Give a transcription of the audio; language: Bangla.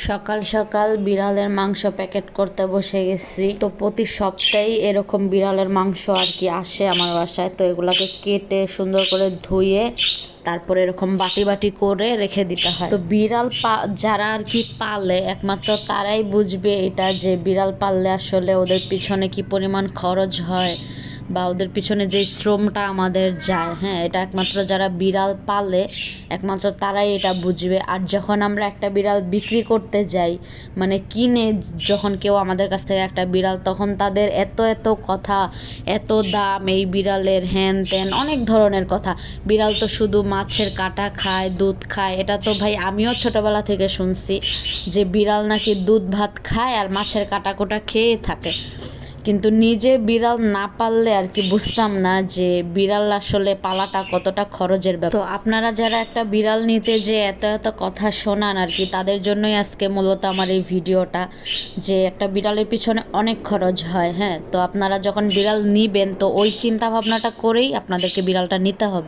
সকাল সকাল বিড়ালের মাংস প্যাকেট করতে বসে গেছি। তো প্রতি সপ্তাহেই এরকম বিড়ালের মাংস আর কি আসে আমার বাসায়। তো এগুলাকে কেটে সুন্দর করে ধুয়ে তারপরে এরকম বাটি বাটি করে রেখে দিতে হয়। তো বিড়াল যারা আর কি পালে একমাত্র তারাই বুঝবে এটা, যে বিড়াল পাললে আসলে ওদের পিছনে কি পরিমাণ খরচ হয় বা ওদের পিছনে যে শ্রমটা আমাদের যায়। হ্যাঁ, এটা একমাত্র যারা বিড়াল পালে একমাত্র তারাই এটা বুঝবে। আর যখন আমরা একটা বিড়াল বিক্রি করতে যাই, মানে কিনে যখন কেউ আমাদের কাছ থেকে একটা বিড়াল, তখন তাদের এত এত কথা, এত দাম এই বিড়ালের, হ্যান ত্যান অনেক ধরনের কথা। বিড়াল তো শুধু মাছের কাঁটা খায়, দুধ খায়। এটা তো ভাই আমিও ছোটোবেলা থেকে শুনছি যে বিড়াল নাকি দুধ ভাত খায় আর মাছের কাঁটা কোটা খেয়ে থাকে। কিন্তু নিজে বিড়াল না পাললে আর কি বুঝতাম না যে বিড়াল আসলে পালাটা কতটা খরচের ব্যাপার। তো আপনারা যারা একটা বিড়াল নিতে যে এত এত কথা শোনান আর কি, তাদের জন্যই আজকে মূলত আমার এই ভিডিওটা, যে একটা বিড়ালের পিছনে অনেক খরচ হয়। হ্যাঁ, তো আপনারা যখন বিড়াল নিবেন তো ওই চিন্তা ভাবনাটা করেই আপনাদেরকে বিড়ালটা নিতে হবে।